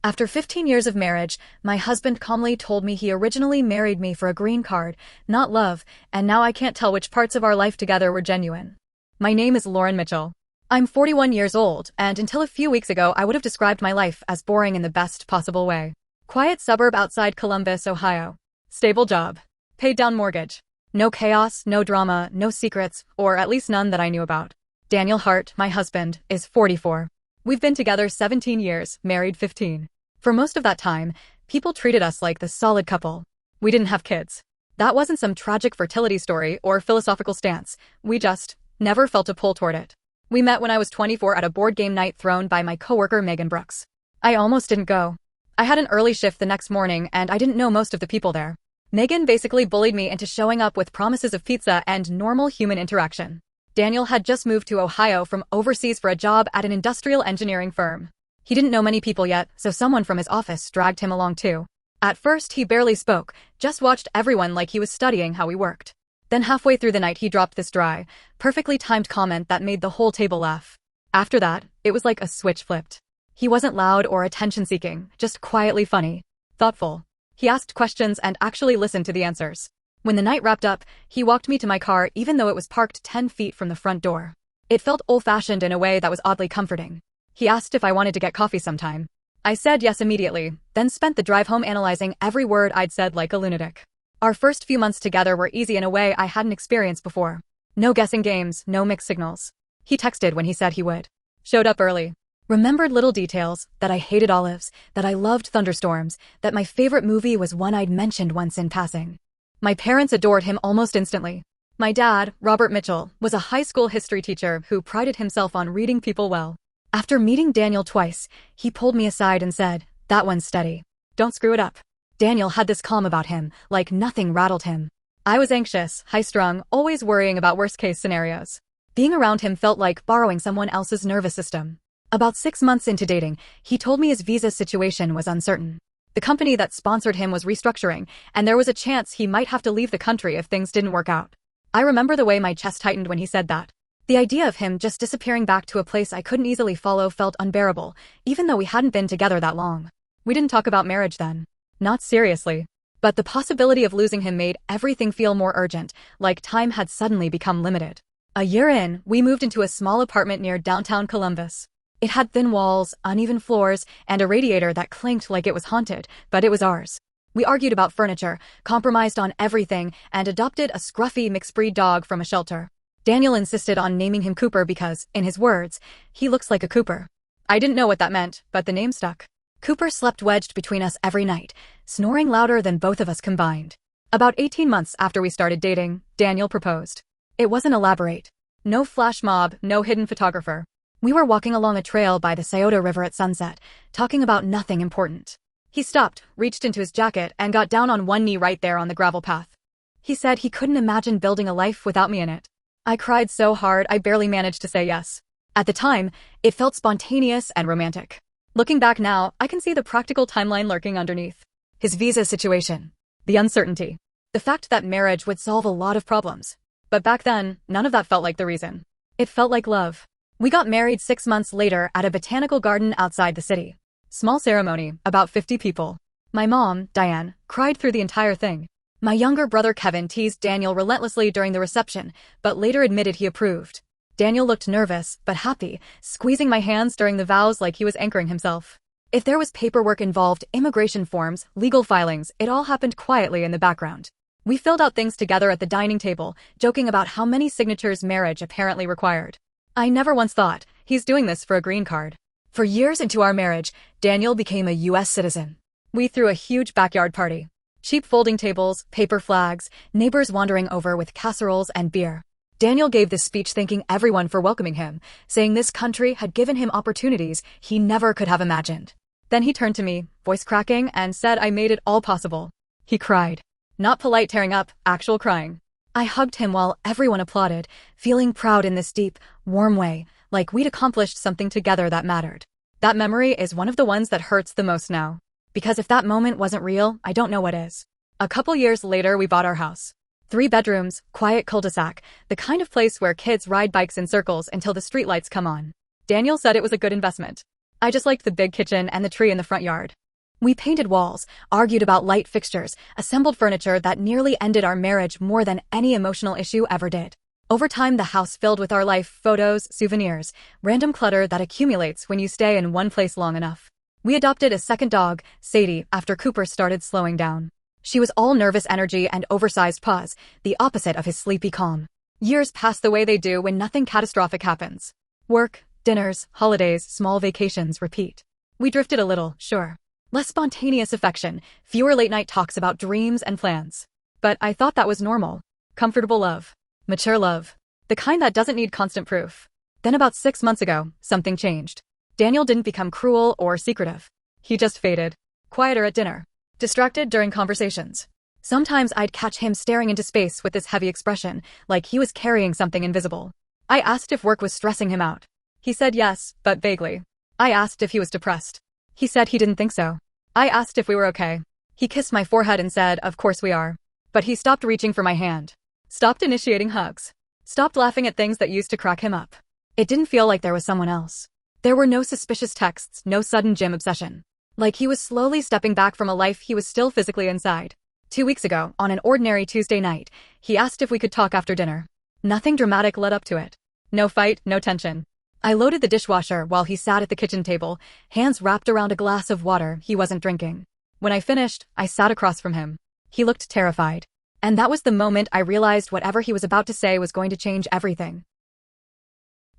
After 15 years of marriage, my husband calmly told me he originally married me for a green card, not love, and now I can't tell which parts of our life together were genuine. My name is Lauren Mitchell. I'm 41 years old, and until a few weeks ago I would have described my life as boring in the best possible way. Quiet suburb outside Columbus, Ohio. Stable job. Paid down mortgage. No chaos, no drama, no secrets, or at least none that I knew about. Daniel Hart, my husband, is 44. We've been together 17 years, married 15. For most of that time, people treated us like the solid couple. We didn't have kids. That wasn't some tragic fertility story or philosophical stance. We just never felt a pull toward it. We met when I was 24 at a board game night thrown by my coworker Megan Brooks. I almost didn't go. I had an early shift the next morning and I didn't know most of the people there. Megan basically bullied me into showing up with promises of pizza and normal human interaction. Daniel had just moved to Ohio from overseas for a job at an industrial engineering firm. He didn't know many people yet, so someone from his office dragged him along too. At first, he barely spoke, just watched everyone like he was studying how we worked. Then halfway through the night he dropped this dry, perfectly timed comment that made the whole table laugh. After that, it was like a switch flipped. He wasn't loud or attention-seeking, just quietly funny. Thoughtful. He asked questions and actually listened to the answers. When the night wrapped up, he walked me to my car even though it was parked 10 feet from the front door. It felt old-fashioned in a way that was oddly comforting. He asked if I wanted to get coffee sometime. I said yes immediately, then spent the drive home analyzing every word I'd said like a lunatic. Our first few months together were easy in a way I hadn't experienced before. No guessing games, no mixed signals. He texted when he said he would. Showed up early. Remembered little details, that I hated olives, that I loved thunderstorms, that my favorite movie was one I'd mentioned once in passing. My parents adored him almost instantly. My dad, Robert Mitchell, was a high school history teacher who prided himself on reading people well. After meeting Daniel twice, he pulled me aside and said, "That one's steady. Don't screw it up." Daniel had this calm about him, like nothing rattled him. I was anxious, high-strung, always worrying about worst-case scenarios. Being around him felt like borrowing someone else's nervous system. About 6 months into dating, he told me his visa situation was uncertain. The company that sponsored him was restructuring, and there was a chance he might have to leave the country if things didn't work out. I remember the way my chest tightened when he said that. The idea of him just disappearing back to a place I couldn't easily follow felt unbearable, even though we hadn't been together that long. We didn't talk about marriage then. Not seriously. But the possibility of losing him made everything feel more urgent, like time had suddenly become limited. A year in, we moved into a small apartment near downtown Columbus. It had thin walls, uneven floors, and a radiator that clinked like it was haunted, but it was ours. We argued about furniture, compromised on everything, and adopted a scruffy mixed-breed dog from a shelter. Daniel insisted on naming him Cooper because, in his words, he looks like a Cooper. I didn't know what that meant, but the name stuck. Cooper slept wedged between us every night, snoring louder than both of us combined. About 18 months after we started dating, Daniel proposed. It wasn't elaborate. No flash mob, no hidden photographer. We were walking along a trail by the Scioto River at sunset, talking about nothing important. He stopped, reached into his jacket, and got down on one knee right there on the gravel path. He said he couldn't imagine building a life without me in it. I cried so hard I barely managed to say yes. At the time, it felt spontaneous and romantic. Looking back now, I can see the practical timeline lurking underneath. His visa situation. The uncertainty. The fact that marriage would solve a lot of problems. But back then, none of that felt like the reason. It felt like love. We got married 6 months later at a botanical garden outside the city. Small ceremony, about 50 people. My mom, Diane, cried through the entire thing. My younger brother Kevin teased Daniel relentlessly during the reception, but later admitted he approved. Daniel looked nervous, but happy, squeezing my hands during the vows like he was anchoring himself. If there was paperwork involved, immigration forms, legal filings, it all happened quietly in the background. We filled out things together at the dining table, joking about how many signatures marriage apparently required. I never once thought, he's doing this for a green card. For years into our marriage, Daniel became a U.S. citizen. We threw a huge backyard party. Cheap folding tables, paper flags, neighbors wandering over with casseroles and beer. Daniel gave this speech thanking everyone for welcoming him, saying this country had given him opportunities he never could have imagined. Then he turned to me, voice cracking, and said I made it all possible. He cried. Not polite tearing up, actual crying. I hugged him while everyone applauded, feeling proud in this deep, warm way, like we'd accomplished something together that mattered. That memory is one of the ones that hurts the most now. Because if that moment wasn't real, I don't know what is. A couple years later, we bought our house. 3 bedrooms, quiet cul-de-sac, the kind of place where kids ride bikes in circles until the streetlights come on. Daniel said it was a good investment. I just liked the big kitchen and the tree in the front yard. We painted walls, argued about light fixtures, assembled furniture that nearly ended our marriage more than any emotional issue ever did. Over time, the house filled with our life, photos, souvenirs, random clutter that accumulates when you stay in one place long enough. We adopted a second dog, Sadie, after Cooper started slowing down. She was all nervous energy and oversized paws, the opposite of his sleepy calm. Years passed the way they do when nothing catastrophic happens. Work, dinners, holidays, small vacations repeat. We drifted a little, sure. Less spontaneous affection, fewer late-night talks about dreams and plans. But I thought that was normal. Comfortable love. Mature love. The kind that doesn't need constant proof. Then about 6 months ago, something changed. Daniel didn't become cruel or secretive. He just faded. Quieter at dinner. Distracted during conversations. Sometimes I'd catch him staring into space with this heavy expression, like he was carrying something invisible. I asked if work was stressing him out. He said yes, but vaguely. I asked if he was depressed. He said he didn't think so. I asked if we were okay. He kissed my forehead and said, of course we are. But he stopped reaching for my hand. Stopped initiating hugs. Stopped laughing at things that used to crack him up. It didn't feel like there was someone else. There were no suspicious texts, no sudden gym obsession. Like he was slowly stepping back from a life he was still physically inside. 2 weeks ago, on an ordinary Tuesday night, he asked if we could talk after dinner. Nothing dramatic led up to it. No fight, no tension. I loaded the dishwasher while he sat at the kitchen table, hands wrapped around a glass of water he wasn't drinking. When I finished, I sat across from him. He looked terrified. And that was the moment I realized whatever he was about to say was going to change everything.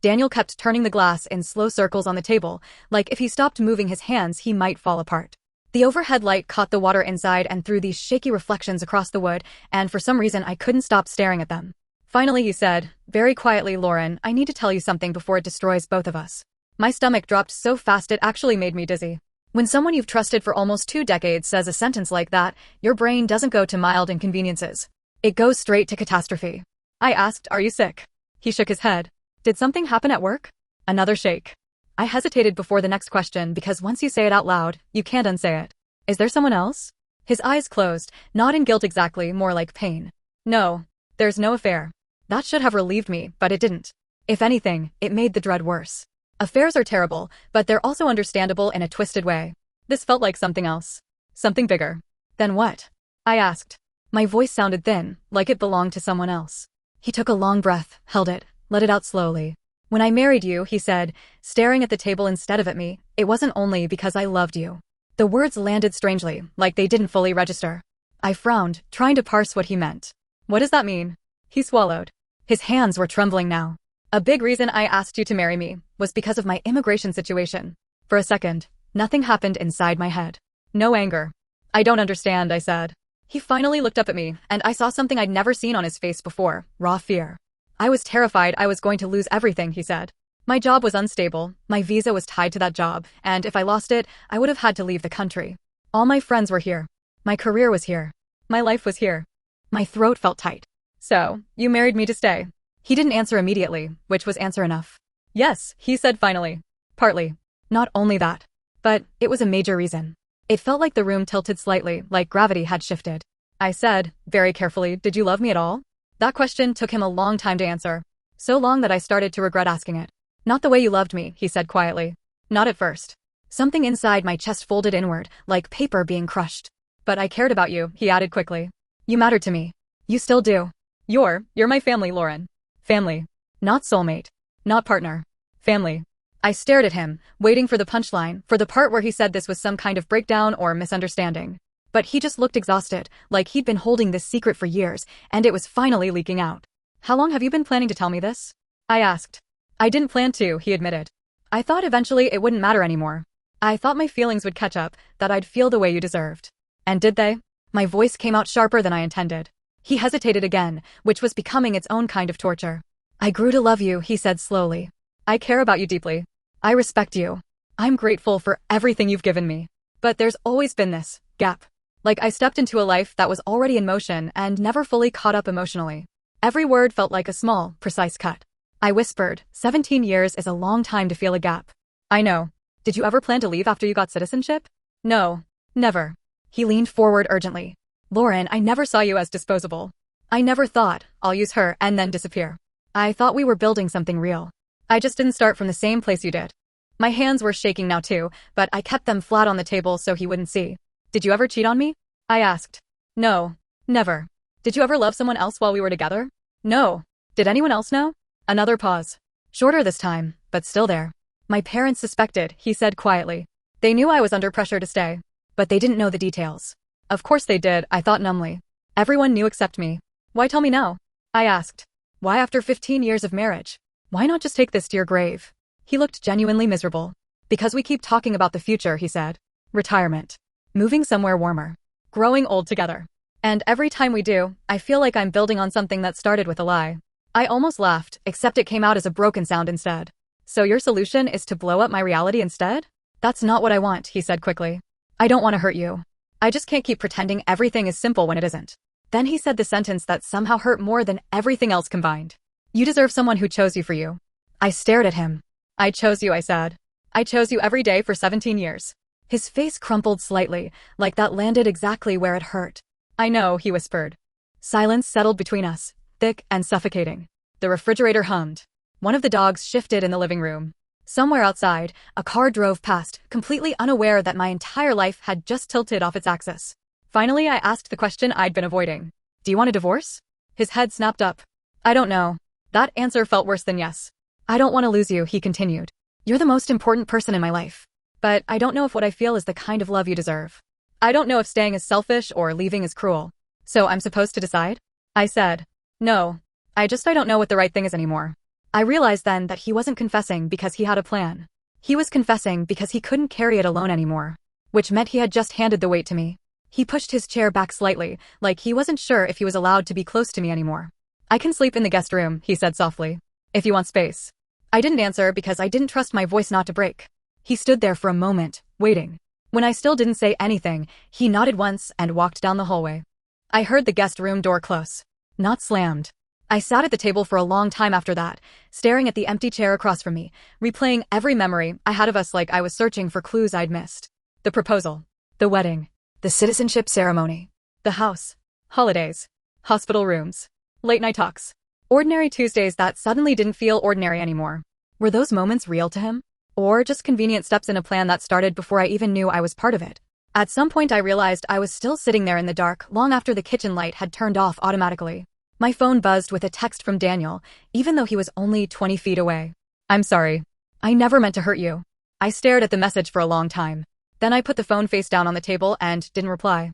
Daniel kept turning the glass in slow circles on the table, like if he stopped moving his hands he might fall apart. The overhead light caught the water inside and threw these shaky reflections across the wood, and for some reason I couldn't stop staring at them. Finally he said, very quietly, Lauren, I need to tell you something before it destroys both of us. My stomach dropped so fast it actually made me dizzy. When someone you've trusted for almost 2 decades says a sentence like that, your brain doesn't go to mild inconveniences. It goes straight to catastrophe. I asked, are you sick? He shook his head. Did something happen at work? Another shake. I hesitated before the next question because once you say it out loud, you can't unsay it. Is there someone else? His eyes closed, not in guilt exactly, more like pain. No, there's no affair. That should have relieved me, but it didn't. If anything, it made the dread worse. Affairs are terrible, but they're also understandable in a twisted way. This felt like something else. Something bigger. Then what? I asked. My voice sounded thin, like it belonged to someone else. He took a long breath, held it, let it out slowly. When I married you, he said, staring at the table instead of at me, it wasn't only because I loved you. The words landed strangely, like they didn't fully register. I frowned, trying to parse what he meant. What does that mean? He swallowed. His hands were trembling now. A big reason I asked you to marry me was because of my immigration situation. For a second, nothing happened inside my head. No anger. I don't understand, I said. He finally looked up at me, and I saw something I'd never seen on his face before, raw fear. I was terrified I was going to lose everything, he said. My job was unstable, my visa was tied to that job, and if I lost it, I would have had to leave the country. All my friends were here. My career was here. My life was here. My throat felt tight. So, you married me to stay. He didn't answer immediately, which was answer enough. Yes, he said finally. Partly. Not only that. But it was a major reason. It felt like the room tilted slightly, like gravity had shifted. I said, very carefully, did you love me at all? That question took him a long time to answer. So long that I started to regret asking it. Not the way you loved me, he said quietly. Not at first. Something inside my chest folded inward, like paper being crushed. But I cared about you, he added quickly. You mattered to me. You still do. You're my family, Lauren. Family. Not soulmate. Not partner. Family. I stared at him, waiting for the punchline, for the part where he said this was some kind of breakdown or misunderstanding. But he just looked exhausted, like he'd been holding this secret for years, and it was finally leaking out. How long have you been planning to tell me this? I asked. I didn't plan to, he admitted. I thought eventually it wouldn't matter anymore. I thought my feelings would catch up, that I'd feel the way you deserved. And did they? My voice came out sharper than I intended. He hesitated again, which was becoming its own kind of torture. I grew to love you, he said slowly. I care about you deeply. I respect you. I'm grateful for everything you've given me. But there's always been this gap. Like I stepped into a life that was already in motion and never fully caught up emotionally. Every word felt like a small, precise cut. I whispered, 17 years is a long time to feel a gap. I know. Did you ever plan to leave after you got citizenship? No. Never. He leaned forward urgently. Lauren, I never saw you as disposable. I never thought, I'll use her and then disappear. I thought we were building something real. I just didn't start from the same place you did. My hands were shaking now too, but I kept them flat on the table so he wouldn't see. Did you ever cheat on me? I asked. No. Never. Did you ever love someone else while we were together? No. Did anyone else know? Another pause. Shorter this time, but still there. My parents suspected, he said quietly. They knew I was under pressure to stay, but they didn't know the details. Of course they did, I thought numbly. Everyone knew except me. Why tell me now? I asked. Why after 15 years of marriage? Why not just take this to your grave? He looked genuinely miserable. Because we keep talking about the future, he said. Retirement. Moving somewhere warmer. Growing old together. And every time we do, I feel like I'm building on something that started with a lie. I almost laughed, except it came out as a broken sound instead. So your solution is to blow up my reality instead? That's not what I want, he said quickly. I don't want to hurt you. I just can't keep pretending everything is simple when it isn't. Then he said the sentence that somehow hurt more than everything else combined. You deserve someone who chose you for you. I stared at him. I chose you, I said. I chose you every day for 17 years. His face crumpled slightly, like that landed exactly where it hurt. I know, he whispered. Silence settled between us, thick and suffocating. The refrigerator hummed. One of the dogs shifted in the living room. Somewhere outside, a car drove past, completely unaware that my entire life had just tilted off its axis. Finally, I asked the question I'd been avoiding. Do you want a divorce? His head snapped up. I don't know. That answer felt worse than yes. I don't want to lose you, he continued. You're the most important person in my life. But I don't know if what I feel is the kind of love you deserve. I don't know if staying is selfish or leaving is cruel. So I'm supposed to decide? I said. No. I don't know what the right thing is anymore. I realized then that he wasn't confessing because he had a plan. He was confessing because he couldn't carry it alone anymore. Which meant he had just handed the weight to me. He pushed his chair back slightly, like he wasn't sure if he was allowed to be close to me anymore. I can sleep in the guest room, he said softly. If you want space. I didn't answer because I didn't trust my voice not to break. He stood there for a moment, waiting. When I still didn't say anything, he nodded once and walked down the hallway. I heard the guest room door close. Not slammed. I sat at the table for a long time after that, staring at the empty chair across from me, replaying every memory I had of us like I was searching for clues I'd missed. The proposal. The wedding. The citizenship ceremony. The house. Holidays. Hospital rooms. Late night talks. Ordinary Tuesdays that suddenly didn't feel ordinary anymore. Were those moments real to him? Or just convenient steps in a plan that started before I even knew I was part of it? At some point I realized I was still sitting there in the dark long after the kitchen light had turned off automatically. My phone buzzed with a text from Daniel, even though he was only 20 feet away. I'm sorry. I never meant to hurt you. I stared at the message for a long time. Then I put the phone face down on the table and didn't reply.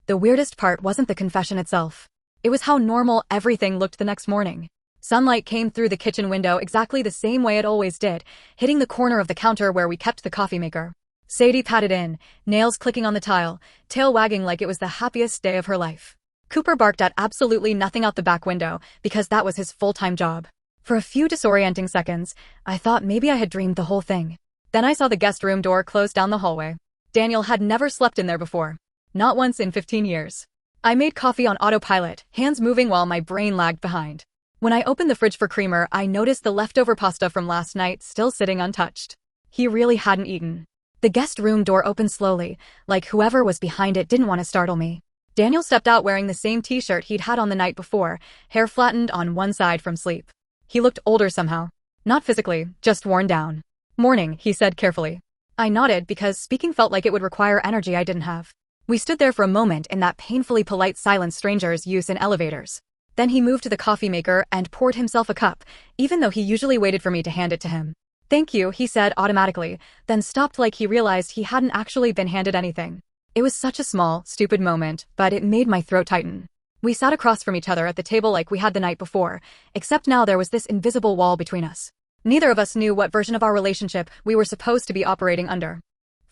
The weirdest part wasn't the confession itself. It was how normal everything looked the next morning. Sunlight came through the kitchen window exactly the same way it always did, hitting the corner of the counter where we kept the coffee maker. Sadie patted in, nails clicking on the tile, tail wagging like it was the happiest day of her life. Cooper barked at absolutely nothing out the back window, because that was his full-time job. For a few disorienting seconds, I thought maybe I had dreamed the whole thing. Then I saw the guest room door close down the hallway. Daniel had never slept in there before. Not once in 15 years. I made coffee on autopilot, hands moving while my brain lagged behind. When I opened the fridge for creamer, I noticed the leftover pasta from last night still sitting untouched. He really hadn't eaten. The guest room door opened slowly, like whoever was behind it didn't want to startle me. Daniel stepped out wearing the same t-shirt he'd had on the night before, hair flattened on one side from sleep. He looked older somehow. Not physically, just worn down. Morning, he said carefully. I nodded because speaking felt like it would require energy I didn't have. We stood there for a moment in that painfully polite silence strangers use in elevators. Then he moved to the coffee maker and poured himself a cup, even though he usually waited for me to hand it to him. Thank you, he said automatically, then stopped like he realized he hadn't actually been handed anything. It was such a small, stupid moment, but it made my throat tighten. We sat across from each other at the table like we had the night before, except now there was this invisible wall between us. Neither of us knew what version of our relationship we were supposed to be operating under.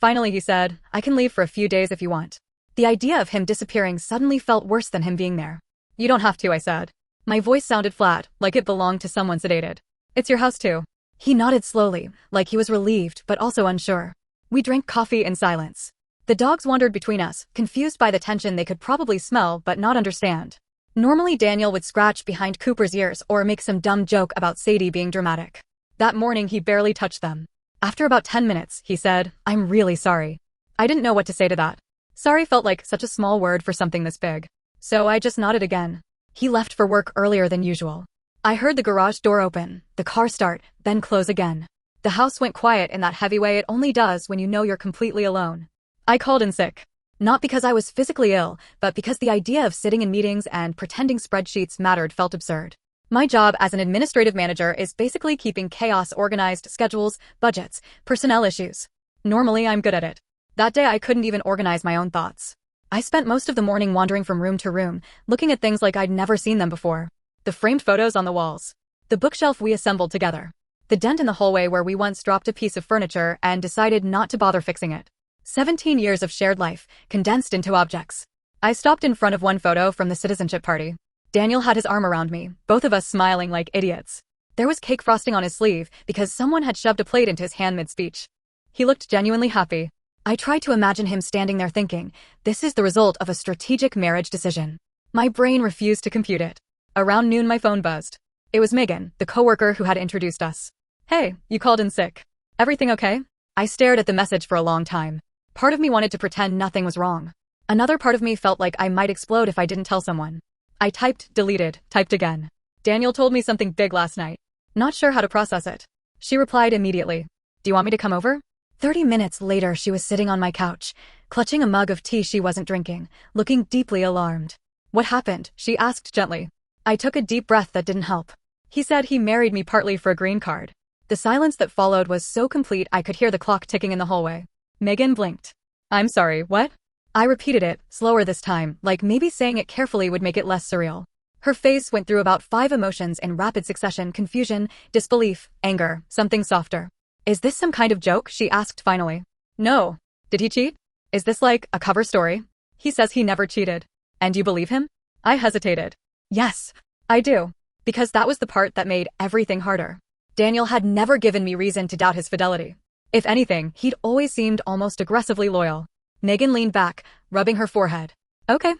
Finally, he said, I can leave for a few days if you want. The idea of him disappearing suddenly felt worse than him being there. You don't have to, I said. My voice sounded flat, like it belonged to someone sedated. It's your house too. He nodded slowly, like he was relieved but also unsure. We drank coffee in silence. The dogs wandered between us, confused by the tension they could probably smell but not understand. Normally Daniel would scratch behind Cooper's ears or make some dumb joke about Sadie being dramatic. That morning he barely touched them. After about 10 minutes, he said, I'm really sorry. I didn't know what to say to that. Sorry felt like such a small word for something this big. So I just nodded again. He left for work earlier than usual. I heard the garage door open, the car start, then close again. The house went quiet in that heavy way it only does when you know you're completely alone. I called in sick. Not because I was physically ill, but because the idea of sitting in meetings and pretending spreadsheets mattered felt absurd. My job as an administrative manager is basically keeping chaos organized, schedules, budgets, personnel issues. Normally, I'm good at it. That day, I couldn't even organize my own thoughts. I spent most of the morning wandering from room to room, looking at things like I'd never seen them before. The framed photos on the walls. The bookshelf we assembled together. The dent in the hallway where we once dropped a piece of furniture and decided not to bother fixing it. 17 years of shared life, condensed into objects. I stopped in front of one photo from the citizenship party. Daniel had his arm around me, both of us smiling like idiots. There was cake frosting on his sleeve because someone had shoved a plate into his hand mid-speech. He looked genuinely happy. I tried to imagine him standing there thinking, this is the result of a strategic marriage decision. My brain refused to compute it. Around noon my phone buzzed. It was Megan, the coworker who had introduced us. Hey, you called in sick. Everything okay? I stared at the message for a long time. Part of me wanted to pretend nothing was wrong. Another part of me felt like I might explode if I didn't tell someone. I typed, deleted, typed again. Daniel told me something big last night. Not sure how to process it. She replied immediately. Do you want me to come over? 30 minutes later, she was sitting on my couch, clutching a mug of tea she wasn't drinking, looking deeply alarmed. What happened? She asked gently. I took a deep breath that didn't help. He said he married me partly for a green card. The silence that followed was so complete I could hear the clock ticking in the hallway. Megan blinked. I'm sorry, what? I repeated it, slower this time, like maybe saying it carefully would make it less surreal. Her face went through about 5 emotions in rapid succession: confusion, disbelief, anger, something softer. Is this some kind of joke? She asked finally. No. Did he cheat? Is this like a cover story? He says he never cheated. And you believe him? I hesitated. Yes, I do. Because that was the part that made everything harder. Daniel had never given me reason to doubt his fidelity. If anything, he'd always seemed almost aggressively loyal. Megan leaned back, rubbing her forehead. Okay,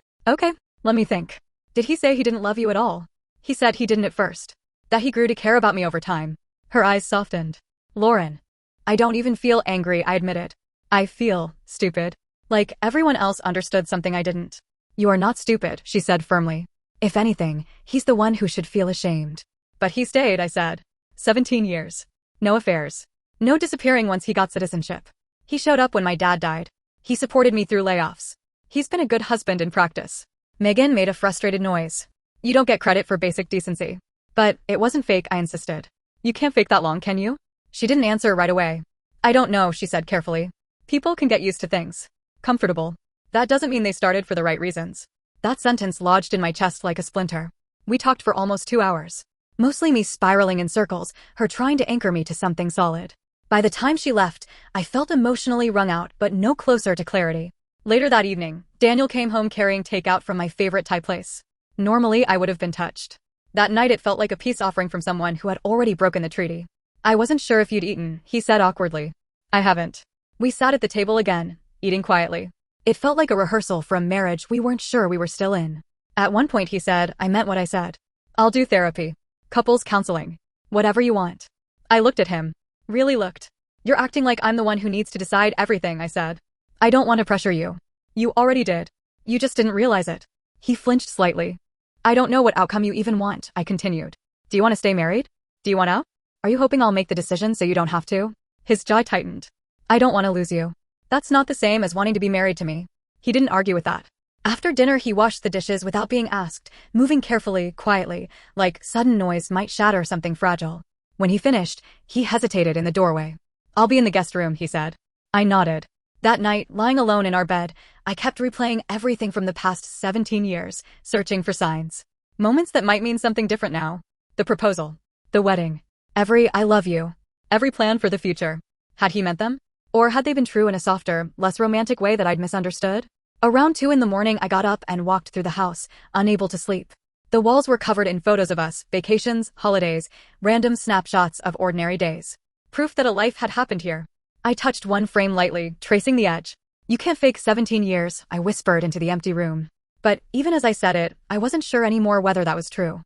let me think. Did he say he didn't love you at all? He said he didn't at first. That he grew to care about me over time. Her eyes softened. Lauren. I don't even feel angry, I admitted. I feel stupid. Like everyone else understood something I didn't. You are not stupid, she said firmly. If anything, he's the one who should feel ashamed. But he stayed, I said. 17 years. No affairs. No disappearing once he got citizenship. He showed up when my dad died. He supported me through layoffs. He's been a good husband in practice. Megan made a frustrated noise. You don't get credit for basic decency. But it wasn't fake, I insisted. You can't fake that long, can you? She didn't answer right away. I don't know, she said carefully. People can get used to things. Comfortable. That doesn't mean they started for the right reasons. That sentence lodged in my chest like a splinter. We talked for almost 2 hours. Mostly me spiraling in circles, her trying to anchor me to something solid. By the time she left, I felt emotionally wrung out but no closer to clarity. Later that evening, Daniel came home carrying takeout from my favorite Thai place. Normally, I would have been touched. That night it felt like a peace offering from someone who had already broken the treaty. I wasn't sure if you'd eaten, he said awkwardly. I haven't. We sat at the table again, eating quietly. It felt like a rehearsal for a marriage we weren't sure we were still in. At one point he said, I meant what I said. I'll do therapy. Couples counseling. Whatever you want. I looked at him. Really looked. You're acting like I'm the one who needs to decide everything, I said. I don't want to pressure you. You already did. You just didn't realize it. He flinched slightly. I don't know what outcome you even want, I continued. Do you want to stay married? Do you want out? Are you hoping I'll make the decision so you don't have to? His jaw tightened. I don't want to lose you. That's not the same as wanting to be married to me. He didn't argue with that. After dinner he washed the dishes without being asked, moving carefully, quietly, like sudden noise might shatter something fragile. When he finished, he hesitated in the doorway. I'll be in the guest room, he said. I nodded. That night, lying alone in our bed, I kept replaying everything from the past 17 years, searching for signs. Moments that might mean something different now. The proposal. The wedding. Every I love you. Every plan for the future. Had he meant them? Or had they been true in a softer, less romantic way that I'd misunderstood? Around 2 a.m, I got up and walked through the house, unable to sleep. The walls were covered in photos of us, vacations, holidays, random snapshots of ordinary days. Proof that a life had happened here. I touched one frame lightly, tracing the edge. You can't fake 17 years, I whispered into the empty room. But even as I said it, I wasn't sure anymore whether that was true.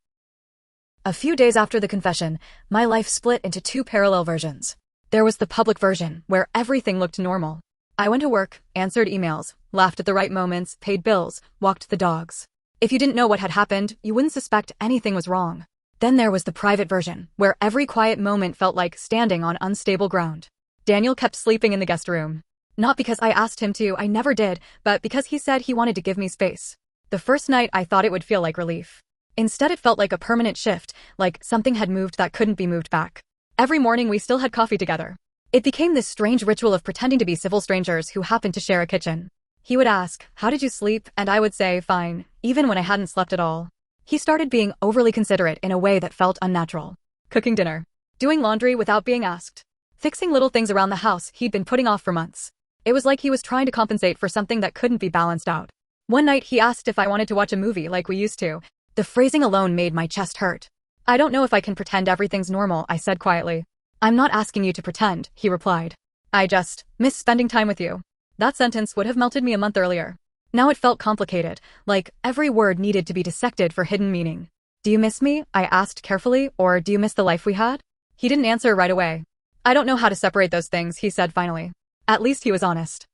A few days after the confession, my life split into 2 parallel versions. There was the public version, where everything looked normal. I went to work, answered emails, laughed at the right moments, paid bills, walked the dogs. If you didn't know what had happened, you wouldn't suspect anything was wrong. Then there was the private version, where every quiet moment felt like standing on unstable ground. Daniel kept sleeping in the guest room. Not because I asked him to, I never did, but because he said he wanted to give me space. The first night I thought it would feel like relief. Instead it felt like a permanent shift, like something had moved that couldn't be moved back. Every morning we still had coffee together. It became this strange ritual of pretending to be civil strangers who happened to share a kitchen. He would ask, "How did you sleep?" And I would say, "Fine," even when I hadn't slept at all. He started being overly considerate in a way that felt unnatural. Cooking dinner. Doing laundry without being asked. Fixing little things around the house he'd been putting off for months. It was like he was trying to compensate for something that couldn't be balanced out. One night he asked if I wanted to watch a movie like we used to. The phrasing alone made my chest hurt. "I don't know if I can pretend everything's normal," I said quietly. "I'm not asking you to pretend," he replied. "I just miss spending time with you." That sentence would have melted me a month earlier. Now it felt complicated, like every word needed to be dissected for hidden meaning. "Do you miss me?" I asked carefully, "or do you miss the life we had?" He didn't answer right away. "I don't know how to separate those things," he said finally. At least he was honest.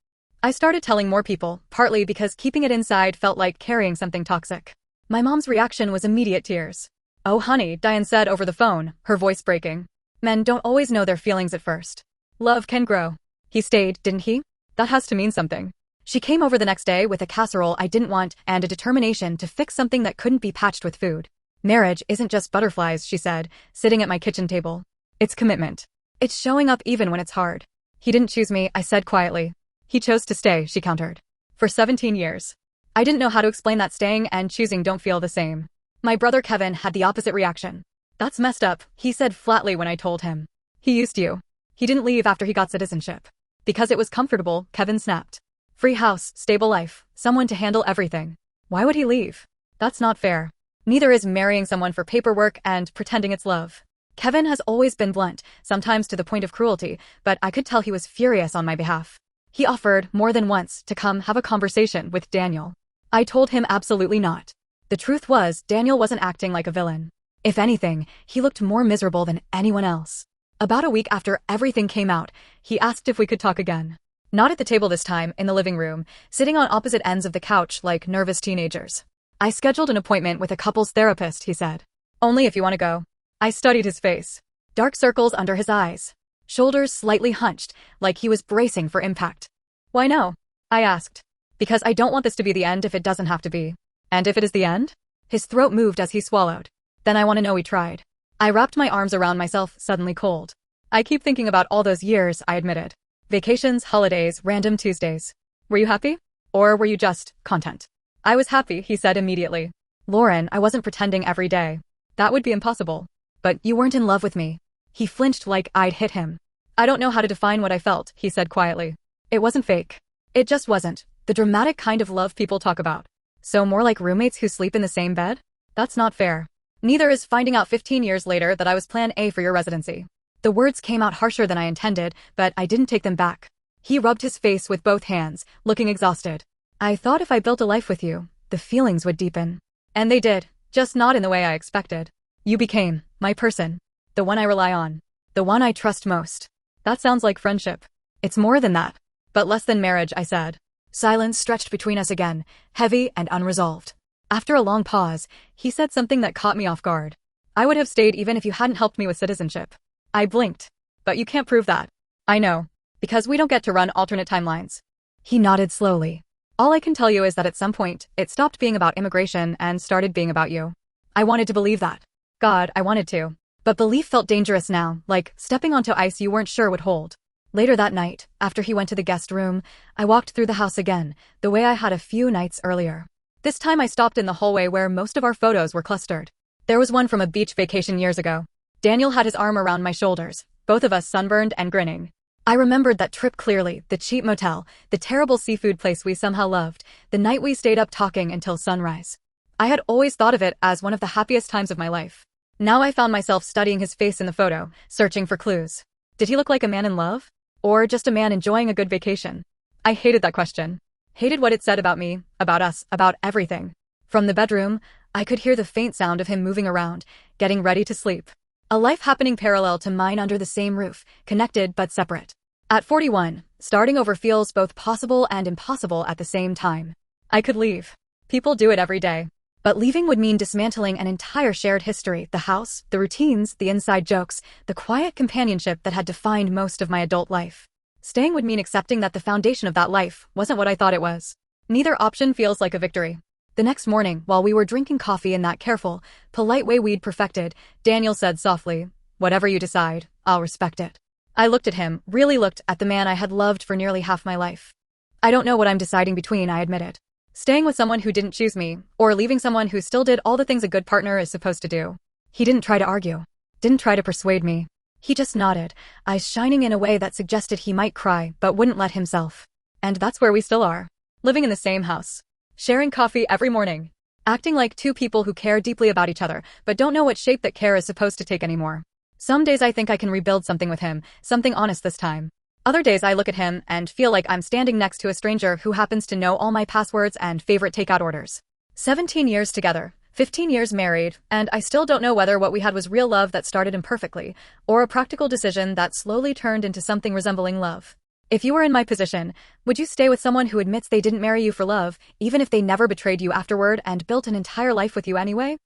I started telling more people, partly because keeping it inside felt like carrying something toxic. My mom's reaction was immediate tears. "Oh honey," Diane said over the phone, her voice breaking. "Men don't always know their feelings at first. Love can grow." He stayed, didn't he? That has to mean something. She came over the next day with a casserole I didn't want and a determination to fix something that couldn't be patched with food. "Marriage isn't just butterflies," she said, sitting at my kitchen table. "It's commitment. It's showing up even when it's hard." "He didn't choose me," I said quietly. "He chose to stay," she countered. "For 17 years. I didn't know how to explain that staying and choosing don't feel the same." My brother Kevin had the opposite reaction. "That's messed up," he said flatly when I told him. "He used you." He didn't leave after he got citizenship. Because it was comfortable, Kevin snapped. "Free house, stable life, someone to handle everything. Why would he leave? That's not fair. Neither is marrying someone for paperwork and pretending it's love." Kevin has always been blunt, sometimes to the point of cruelty, but I could tell he was furious on my behalf. He offered, more than once, to come have a conversation with Daniel. I told him absolutely not. The truth was, Daniel wasn't acting like a villain. If anything, he looked more miserable than anyone else. About a week after everything came out, he asked if we could talk again. Not at the table this time, in the living room, sitting on opposite ends of the couch like nervous teenagers. "I scheduled an appointment with a couples therapist," he said. "Only if you want to go." I studied his face. Dark circles under his eyes. Shoulders slightly hunched, like he was bracing for impact. "Why no?" I asked. "Because I don't want this to be the end if it doesn't have to be." "And if it is the end?" His throat moved as he swallowed. "Then I want to know we tried." I wrapped my arms around myself, suddenly cold. "I keep thinking about all those years," I admitted. "Vacations, holidays, random Tuesdays. Were you happy? Or were you just content?" "I was happy," he said immediately. "Lauren, I wasn't pretending every day. That would be impossible. But you weren't in love with me." He flinched like I'd hit him. "I don't know how to define what I felt," he said quietly. "It wasn't fake. It just wasn't the dramatic kind of love people talk about. So more like roommates who sleep in the same bed? That's not fair. Neither is finding out 15 years later that I was plan A for your residency." The words came out harsher than I intended, but I didn't take them back. He rubbed his face with both hands, looking exhausted. "I thought if I built a life with you, the feelings would deepen. And they did, just not in the way I expected. You became my person. The one I rely on. The one I trust most." "That sounds like friendship." "It's more than that. But less than marriage," I said. Silence stretched between us again, heavy and unresolved. After a long pause, he said something that caught me off guard. "I would have stayed even if you hadn't helped me with citizenship." I blinked. "But you can't prove that." "I know. Because we don't get to run alternate timelines." He nodded slowly. "All I can tell you is that at some point, it stopped being about immigration and started being about you." I wanted to believe that. God, I wanted to. But belief felt dangerous now, like stepping onto ice you weren't sure would hold. Later that night, after he went to the guest room, I walked through the house again, the way I had a few nights earlier. This time I stopped in the hallway where most of our photos were clustered. There was one from a beach vacation years ago. Daniel had his arm around my shoulders, both of us sunburned and grinning. I remembered that trip clearly, the cheap motel, the terrible seafood place we somehow loved, the night we stayed up talking until sunrise. I had always thought of it as one of the happiest times of my life. Now I found myself studying his face in the photo, searching for clues. Did he look like a man in love? Or just a man enjoying a good vacation? I hated that question. Hated what it said about me, about us, about everything. From the bedroom, I could hear the faint sound of him moving around, getting ready to sleep. A life happening parallel to mine under the same roof, connected but separate. At 41, starting over feels both possible and impossible at the same time. I could leave. People do it every day. But leaving would mean dismantling an entire shared history, the house, the routines, the inside jokes, the quiet companionship that had defined most of my adult life. Staying would mean accepting that the foundation of that life wasn't what I thought it was. Neither option feels like a victory. The next morning, while we were drinking coffee in that careful, polite way we'd perfected, Daniel said softly, "Whatever you decide, I'll respect it." I looked at him, really looked at the man I had loved for nearly half my life. "I don't know what I'm deciding between," I admitted. Staying with someone who didn't choose me, or leaving someone who still did all the things a good partner is supposed to do. He didn't try to argue. Didn't try to persuade me. He just nodded, eyes shining in a way that suggested he might cry but wouldn't let himself. And that's where we still are. Living in the same house. Sharing coffee every morning. Acting like two people who care deeply about each other, but don't know what shape that care is supposed to take anymore. Some days I think I can rebuild something with him, something honest this time. Other days I look at him and feel like I'm standing next to a stranger who happens to know all my passwords and favorite takeout orders. 17 years together, 15 years married, and I still don't know whether what we had was real love that started imperfectly, or a practical decision that slowly turned into something resembling love. If you were in my position, would you stay with someone who admits they didn't marry you for love, even if they never betrayed you afterward and built an entire life with you anyway?